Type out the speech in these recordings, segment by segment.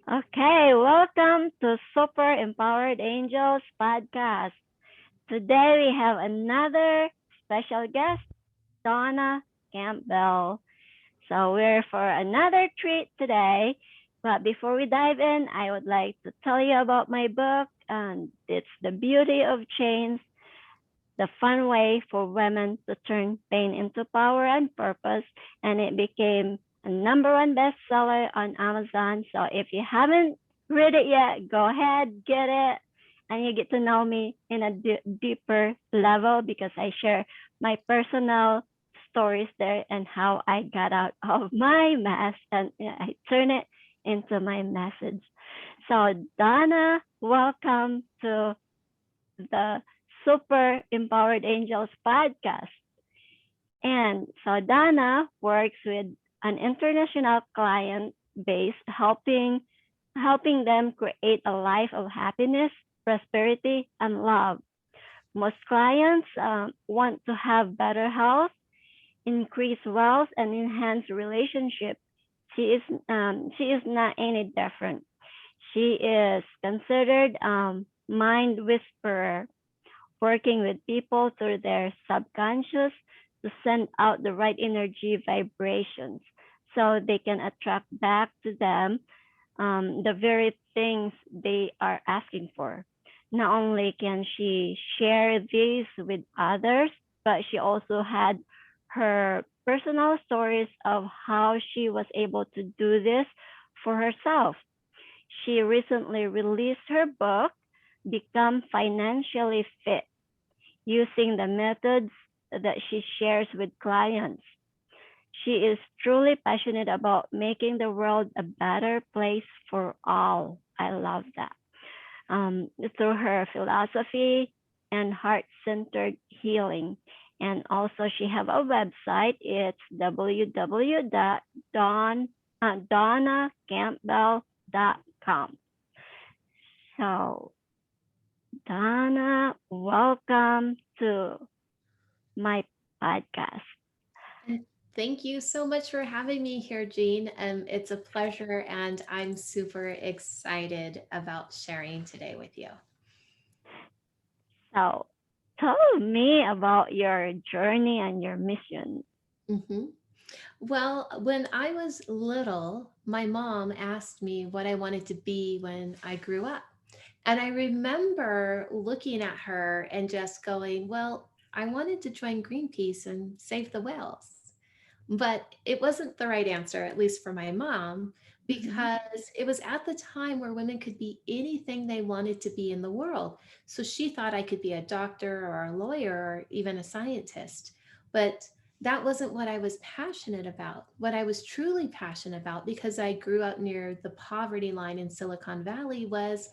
Okay, welcome to Super Empowered Angels podcast. Today we have another special guest, Dawna Campbell. So we're for another treat today. But before we dive in, I would like to tell you about my book, and it's The Beauty of Change, the fun way for women to turn pain into power and purpose. And it became a number one bestseller on Amazon. So if you haven't read it yet, go ahead, get it. And you get to know me in a deeper level because I share my personal stories there and how I got out of my mess and I turn it into my message. So, Dawna, welcome to the Super Empowered Angels podcast. And so Dawna works with an international client base helping them create a life of happiness, prosperity, and love. Most clients want to have better health, increase wealth, and enhance relationships. She is not any different. She is considered mind whisperer, working with people through their subconscious to send out the right energy vibrations so they can attract back to them the very things they are asking for. Not only can she share these with others, but she also had her personal stories of how she was able to do this for herself. She recently released her book, Become Financially Fit, using the methods that she shares with clients. She is truly passionate about making the world a better place for all. I love that. Through her philosophy and heart-centered healing. And also she have a website. It's www.donnacampbell.com. So, Dawna, welcome to my podcast. And thank you so much for having me here, Jean. It's a pleasure, and I'm super excited about sharing today with you. So, tell me about your journey and your mission. hmm Well, when I was little, my mom asked me what I wanted to be when I grew up. And I remember looking at her and just going, well, I wanted to join Greenpeace and save the whales. But it wasn't the right answer, at least for my mom, Mm-hmm. because it was at the time where women could be anything they wanted to be in the world. So she thought I could be a doctor or a lawyer or even a scientist. But that wasn't what I was passionate about. What I was truly passionate about, because I grew up near the poverty line in Silicon Valley, was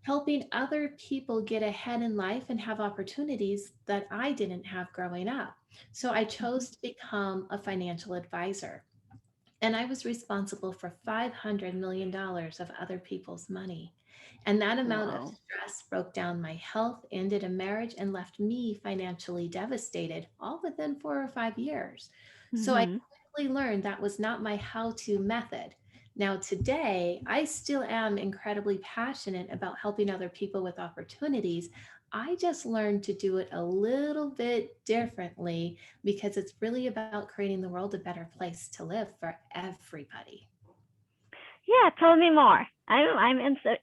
helping other people get ahead in life and have opportunities that I didn't have growing up. So I Mm-hmm. chose to become a financial advisor. And I was responsible for $500 million dollars of other people's money. And that amount of Wow. stress broke down my health, ended a marriage, and left me financially devastated, all within 4 or 5 years. So I Mm-hmm. quickly learned that was not my how to method. Now, today, I still am incredibly passionate about helping other people with opportunities. I just learned to do it a little bit differently because it's really about creating the world a better place to live for everybody. Yeah, tell me more.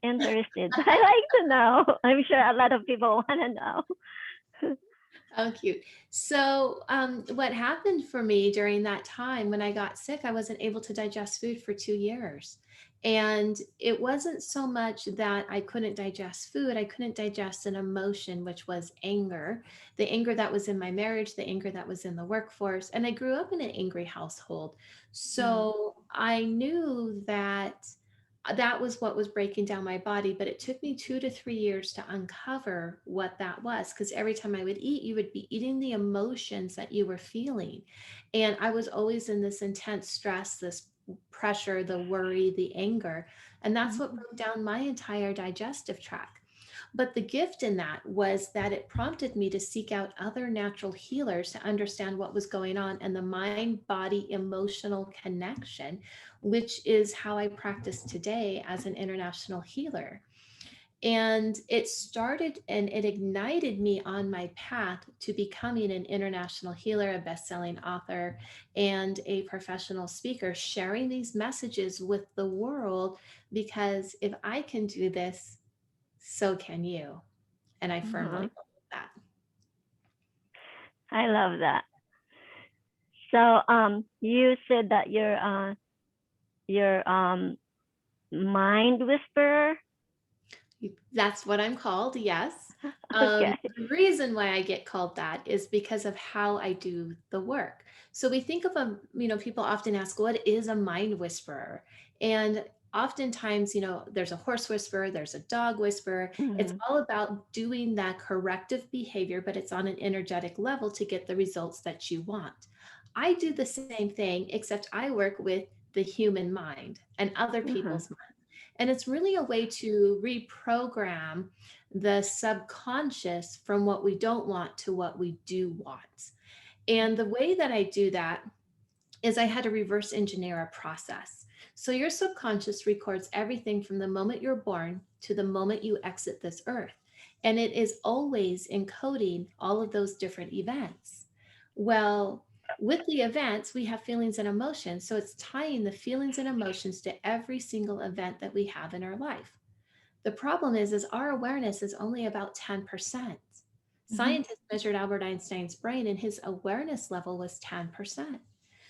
Interested. I like to know. I'm sure a lot of people want to know. Oh, cute. So, what happened for me during that time when I got sick, I wasn't able to digest food for 2 years. And it wasn't so much that I couldn't digest food, I couldn't digest an emotion, which was anger, the anger that was in my marriage, the anger that was in the workforce. And I grew up in an angry household. Mm. So, I knew that that was what was breaking down my body, but it took me 2 to 3 years to uncover what that was, because every time I would eat, you would be eating the emotions that you were feeling. And I was always in this intense stress, this pressure, the worry, the anger. And that's what Mm. broke down my entire digestive tract. But the gift in that was that it prompted me to seek out other natural healers to understand what was going on and the mind body emotional connection, which is how I practice today as an international healer. And it started and it ignited me on my path to becoming an international healer, a best-selling author, and a professional speaker, sharing these messages with the world. Because if I can do this, so can you. And I Uh-huh. firmly believe that. I love that. So you said that you're mind whisperer. That's what I'm called, yes. Okay. The reason why I get called that is because of how I do the work. So we think of people often ask, what is a mind whisperer? And oftentimes, there's a horse whisperer, there's a dog whisperer. It's Mm-hmm. all about doing that corrective behavior, but it's on an energetic level to get the results that you want. I do the same thing, except I work with the human mind and other Uh-huh. people's minds. And it's really a way to reprogram the subconscious from what we don't want to what we do want. And the way that I do that is I had to reverse engineer a process. So your subconscious records everything from the moment you're born to the moment you exit this earth. And it is always encoding all of those different events. Well, with the events, we have feelings and emotions. So it's tying the feelings and emotions to every single event that we have in our life. The problem is our awareness is only about 10%. Mm-hmm. Scientists measured Albert Einstein's brain and his awareness level was 10%.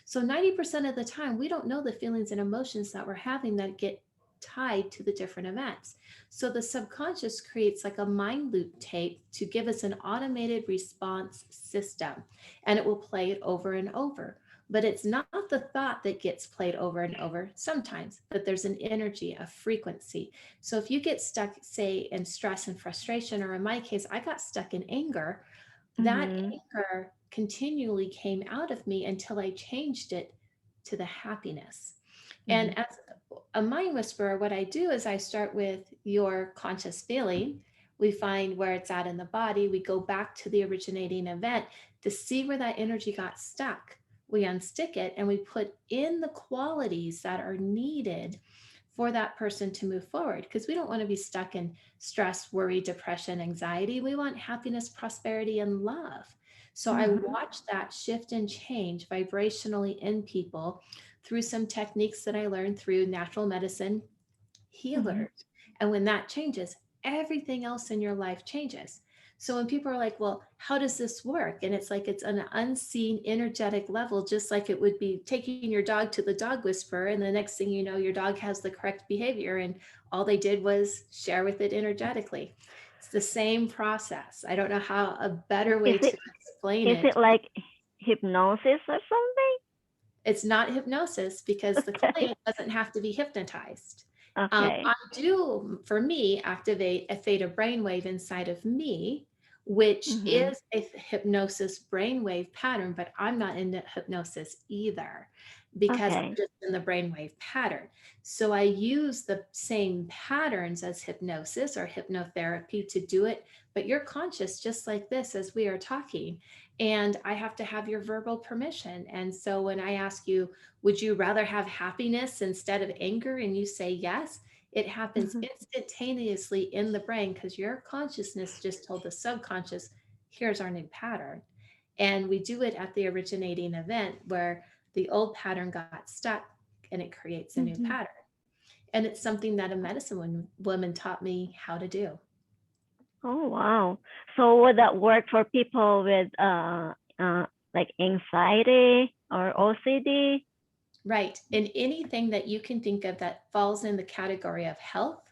So 90% of the time, we don't know the feelings and emotions that we're having that get tied to the different events. So the subconscious creates like a mind loop tape to give us an automated response system, and it will play it over and over. But it's not the thought that gets played over and over sometimes, but there's an energy, a frequency. So if you get stuck, say, in stress and frustration, or in my case, I got stuck in anger, that Mm-hmm. anger continually came out of me until I changed it to the happiness. Mm-hmm. And as a mind whisperer, what I do is I start with your conscious feeling. We find where it's at in the body. We go back to the originating event to see where that energy got stuck. We unstick it and we put in the qualities that are needed for that person to move forward, because we don't want to be stuck in stress, worry, depression, anxiety. We want happiness, prosperity, and love. So I Mm-hmm. watch that shift and change vibrationally in people through some techniques that I learned through natural medicine Mm-hmm. healers. And when that changes, everything else in your life changes. So when people are like, well, how does this work? And it's like it's an unseen energetic level, just like it would be taking your dog to the dog whisperer. And the next thing you know, your dog has the correct behavior. And all they did was share with it energetically. It's the same process. I don't know how a better Is way it to explain is it. it like hypnosis or It's not hypnosis because the something? client doesn't have to be hypnotized. Okay. I do, for me, activate a theta brainwave inside of me, which Mhm. is a hypnosis brainwave pattern, but I'm not into hypnosis either because I'm Okay. just in the brainwave pattern. So I use the same patterns as hypnosis or hypnotherapy to do it, but you're conscious just like this as we are talking. And I have to have your verbal permission. And so when I ask you, would you rather have happiness instead of anger? And you say yes, it happens Mhm. instantaneously in the brain because your consciousness just told the subconscious, here's our new pattern. And we do it at the originating event where the old pattern got stuck and it creates a new Mhm. pattern. And it's something that a woman taught me how to do. Oh wow. So would that work for people with like anxiety or OCD? Right. And anything that you can think of that falls in the category of health,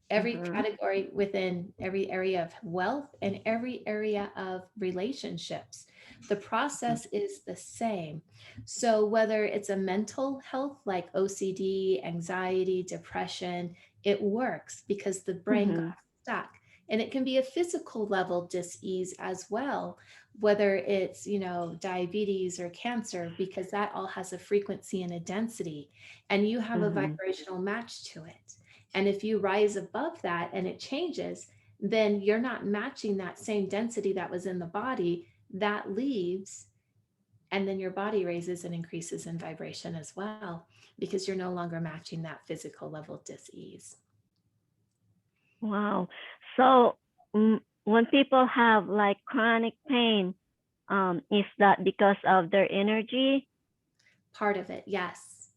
every Mhm. category within every area of wealth, and every area of relationships. The process is the same. So, whether it's a mental health like OCD, anxiety, depression, it works because the brain got Mhm. stuck. And it can be a physical level dis-ease as well, whether it's, diabetes or cancer, because that all has a frequency and a density, and you have a Mhm. vibrational match to it. And if you rise above that and it changes, then you're not matching that same density that was in the body. That leaves, and then your body raises and increases in vibration as well, because you're no longer matching that physical level dis-ease. Wow. So when people have like chronic pain, is that because of their energy? Part of it, yes.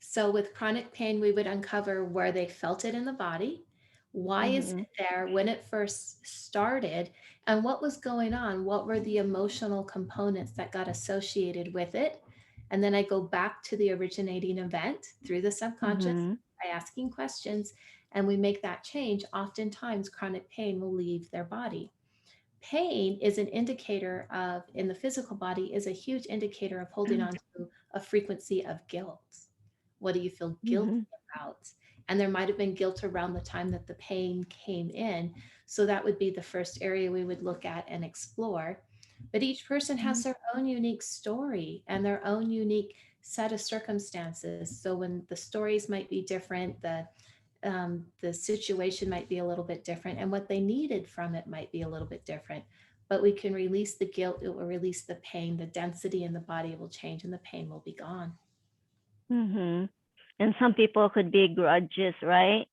So with chronic pain, we would uncover where they felt it in the body. Why is Mm-hmm. it there when it first started? And what was going on? What were the emotional components that got associated with it? And then I go back to the originating event through the subconscious Mm-hmm. by asking questions, and we make that change. Oftentimes, chronic pain will leave their body. Pain is an indicator of, in the physical body, is a huge indicator of holding on to a frequency of guilt. What do you feel guilty Mm-hmm. about? And there might have been guilt around the time that the pain came in. So that would be the first area we would look at and explore. But each person has their own unique story and their own unique set of circumstances. So when the stories might be different, the situation might be a little bit different, and what they needed from it might be a little bit different. But we can release the guilt, it will release the pain, the density in the body will change, and the pain will be gone. Mm-hmm. And some people could be grudges, right?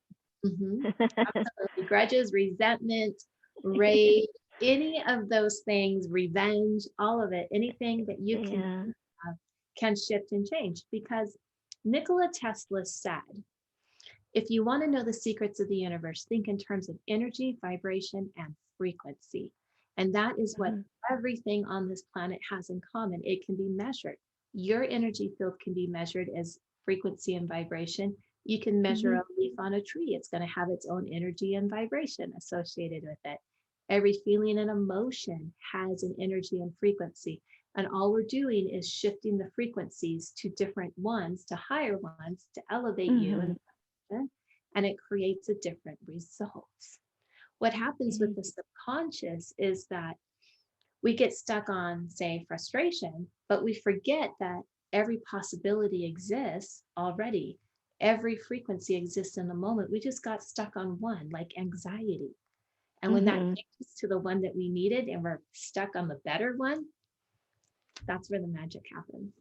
Mm-hmm. Absolutely. Grudges, resentment, rage, any of those things, revenge, all of it, anything that you can Yeah. think of can shift and change. Because Nikola Tesla said, if you want to know the secrets of the universe, think in terms of energy, vibration, and frequency. And that is what Mm-hmm. everything on this planet has in common. It can be measured. Your energy field can be measured as frequency and vibration. You can measure Mm-hmm. a leaf on a tree, it's going to have its own energy and vibration associated with it. Every feeling and emotion has an energy and frequency. And all we're doing is shifting the frequencies to different ones, to higher ones, to elevate you Mm-hmm. and and it creates a different result. What happens with the subconscious is that we get stuck on, say, frustration, but we forget that every possibility exists already. Every frequency exists in the moment. We just got stuck on one, like anxiety. And when that Mm-hmm. changes to the one that we needed and we're stuck on the better one, that's where the magic happens.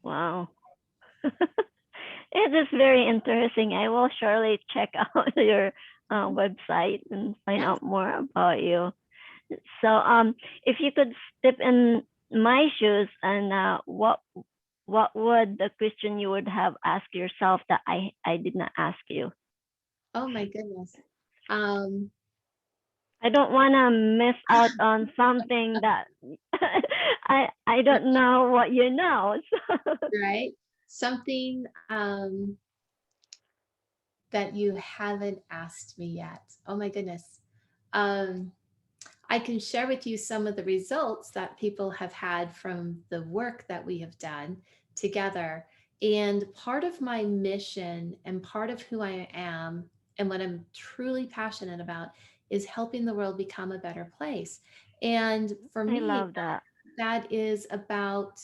Wow. It is very interesting. I will surely check out your website and find Yes. out more about you. So, if you could step in my shoes, and what would the question you would have asked yourself that I did not ask you? Oh my goodness. Um, I don't want to miss out on something that I don't know what you know. So. right? Something that you haven't asked me yet. Oh my goodness. Um, I can share with you some of the results that people have had from the work that we have done together. And part of my mission and part of who I am and what I'm truly passionate about is helping the world become a better place. And for I me, love that. that is about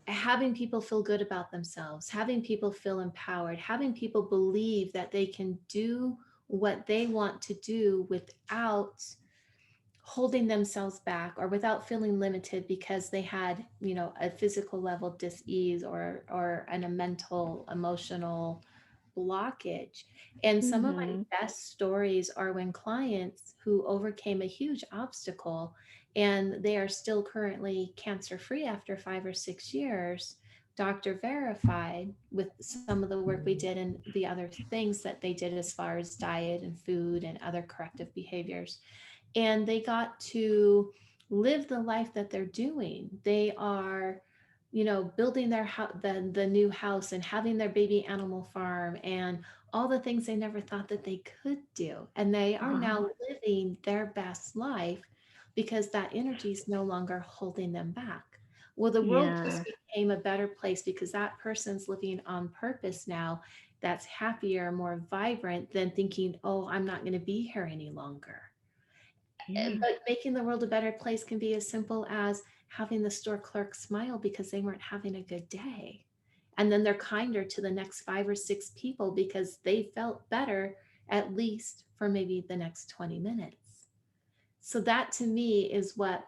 having people feel good about themselves, having people feel empowered, having people believe that they can do what they want to do without holding themselves back or without feeling limited because they had, a physical level dis-ease or a mental emotional blockage. And some of my Mhm. best stories are when clients who overcame a huge obstacle and they are still currently cancer free after 5 or 6 years, doctor verified with some of the work we did and the other things that they did as far as diet and food and other corrective behaviors. And they got to live the life that they're doing. They are, building their house, the new house, and having their baby animal farm, and all the things they never thought that they could do. And they are Wow. now living their best life because that energy is no longer holding them back. Well, the world just Yeah. became a better place because that person's living on purpose now, that's happier, more vibrant than thinking, oh, I'm not going to be here any longer. Yeah. But making the world a better place can be as simple as having the store clerk smile because they weren't having a good day. And then they're kinder to the next 5 or 6 people because they felt better at least for maybe the next 20 minutes. So that to me is what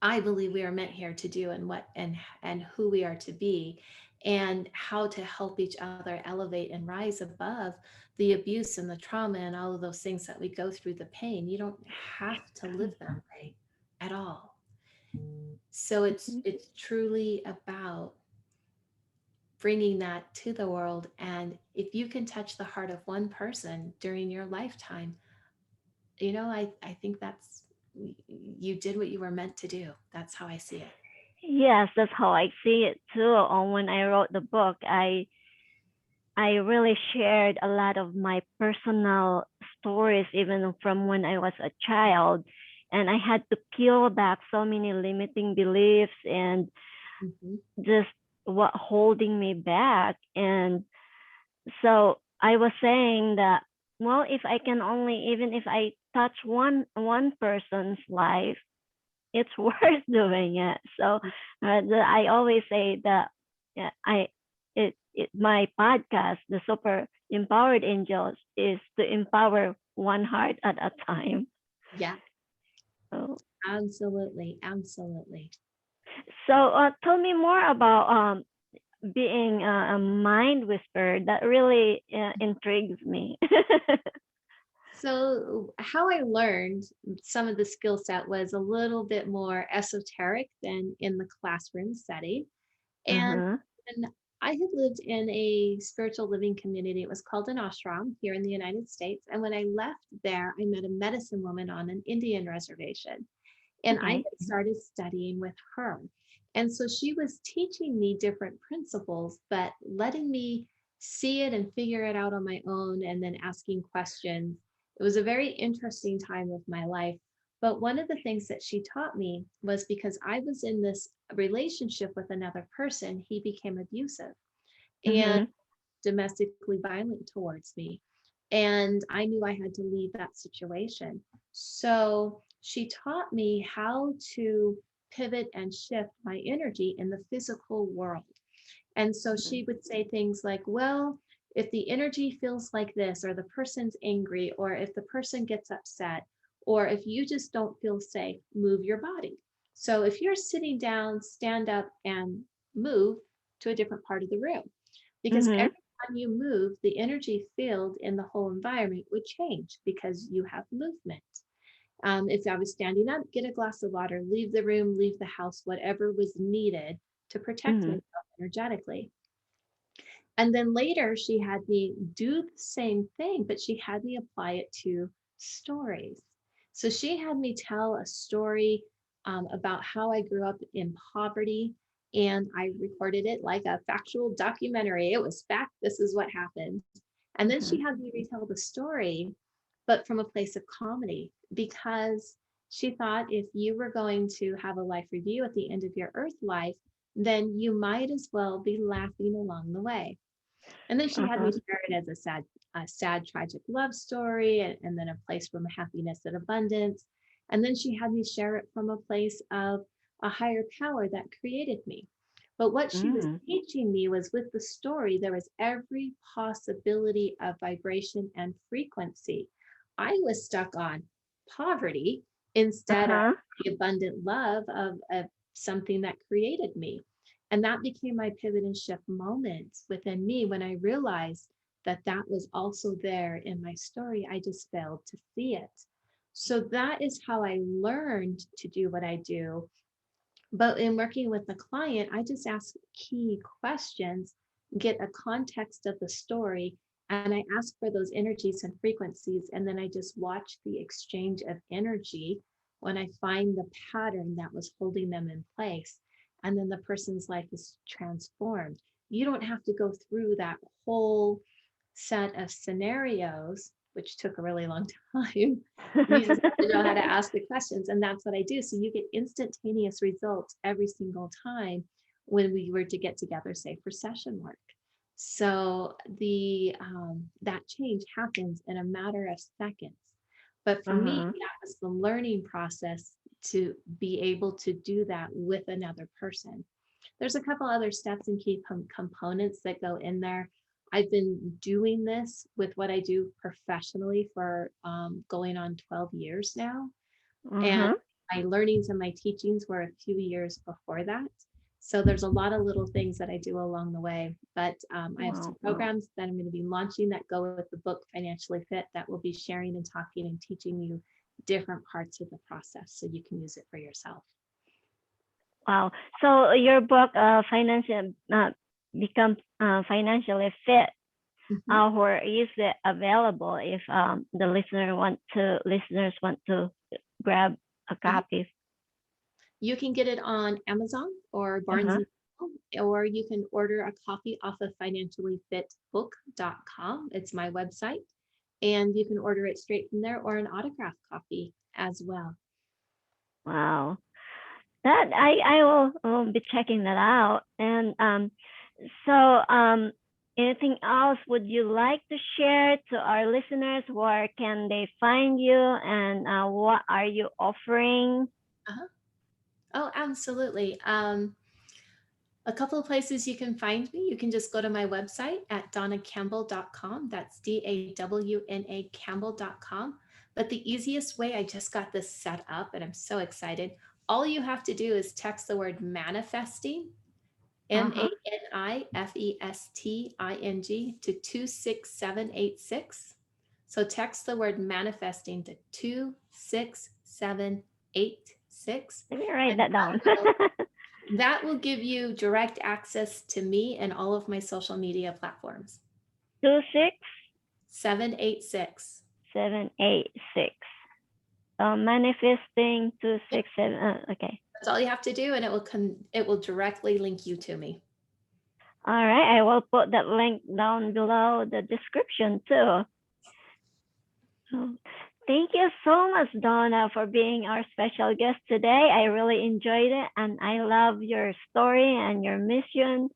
I believe we are meant here to do, and what and who we are to be, and how to help each other elevate and rise above the abuse and the trauma and all of those things that we go through, the pain. You don't have to live that way at all. So Mhm. it's truly about bringing that to the world. And if you can touch the heart of one person during your lifetime, I think that's, you did what you were meant to do. That's how I see it. Yes, that's how I see it too. When I wrote the book, I really shared a lot of my personal stories, even from when I was a child. And I had to peel back so many limiting beliefs and Mhm. just what holding me back. And so I was saying that, well, if I can only, even if I touch one person's life, it's worth doing it. So I always say that, yeah, my podcast, the Super Empowered Angels, is to empower one heart at a time. Yeah, So, absolutely. Absolutely. tell me more about being a mind whisperer. That really intrigues me. So, how I learned some of the skill set was a little bit more esoteric than in the classroom setting. And Uh-huh. and I had lived in a spiritual living community. It was called an ashram here in the United States. And when I left there, I met a medicine woman on an Indian reservation. And I Okay. had started studying with her. And so she was teaching me different principles, but letting me see it and figure it out on my own, and then asking questions. It was a very interesting time of my life. But one of the things that she taught me was, because I was in this relationship with another person, he became abusive and Mhm. domestically violent towards me. And I knew I had to leave that situation. So she taught me how to pivot and shift my energy in the physical world. And so she would say things like, well, if the energy feels like this, or the person's angry, or if the person gets upset, or if you just don't feel safe, move your body. So if you're sitting down, stand up and move to a different part of the room, because Mhm. every time you move, the energy field in the whole environment would change because you have movement. If I was standing up, get a glass of water, leave the room, leave the house, whatever was needed to protect Mhm. myself energetically. And then later, she had me do the same thing, but she had me apply it to stories. So she had me tell a story about how I grew up in poverty, and I recorded it like a factual documentary. It was fact, this is what happened. And then she Mhm. had me retell the story, but from a place of comedy, because she thought if you were going to have a life review at the end of your earth life, then you might as well be laughing along the way. And then she had me Uh-huh. share it as a sad, tragic love story, and then a place from happiness and abundance. And then she had me share it from a place of a higher power that created me. But what she was Mm. teaching me was, with the story, there was every possibility of vibration and frequency. I was stuck on poverty instead of Uh-huh. the abundant love of something that created me. And that became my pivot and shift moment within me, when I realized that that was also there in my story. I just failed to see it. So that is how I learned to do what I do. But in working with the client, I just ask key questions, get a context of the story, and I ask for those energies and frequencies. And then I just watch the exchange of energy when I find the pattern that was holding them in place. And then the person's life is transformed. You don't have to go through that whole set of scenarios, which took a really long time. You just have to know how to ask the questions. And that's what I do. So you get instantaneous results every single time when we were to get together, say for session work. So the that change happens in a matter of seconds. But for me, Uh-huh. that was the learning process to be able to do that with another person. There's a couple other steps and key components that go in there. I've been doing this with what I do professionally for going on 12 years now. And Uh-huh. my learnings and my teachings were a few years before that. So there's a lot of little things that I do along the way. But I have some Wow, wow. programs that I'm going to be launching that go with the book Financially Fit that will be sharing and talking and teaching you different parts of the process so you can use it for yourself. Wow. So your book, financial, become financially fit. Mhm. Where is it available if the listeners want to grab a Uh-huh. copy? You can get it on Amazon or Barnes Uh-huh. and Noble, or you can order a copy off of financiallyfitbook.com. It's my website, and you can order it straight from there or an autographed copy as well. Wow. That I will be checking that out. And so anything else would you like to share to our listeners? Where can they find you, and what are you offering? Uh-huh. Oh, absolutely. A couple of places you can find me. You can just go to my website at dawnacampbell.com. That's DAWNA Campbell.com. But the easiest way, I just got this set up and I'm so excited. All you have to do is text the word manifesting, Uh-huh. MANIFESTING, to 26786. So text the word manifesting to 26786. Let me write And that down. that will give you direct access to me and all of my social media platforms. Two six 786. 786. Manifesting two Yep, six seven. Okay. that's all you have to do, and it will directly link you to me. All right. I will put that link down below the description too. So, thank you so much, Dawna, for being our special guest today. I really enjoyed it, and I love your story and your mission.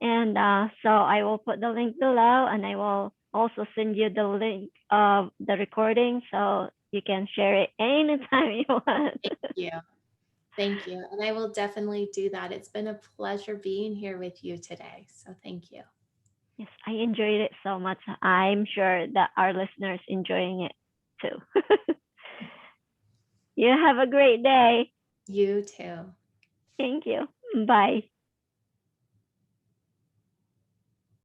And so I will put the link below, and I will also send you the link of the recording so you can share it anytime you want. Thank you. Thank you. And I will definitely do that. It's been a pleasure being here with you today. So thank you. Yes, I enjoyed it so much. I'm sure that our listeners enjoying it too. You have a great day. You too. Thank you. Bye.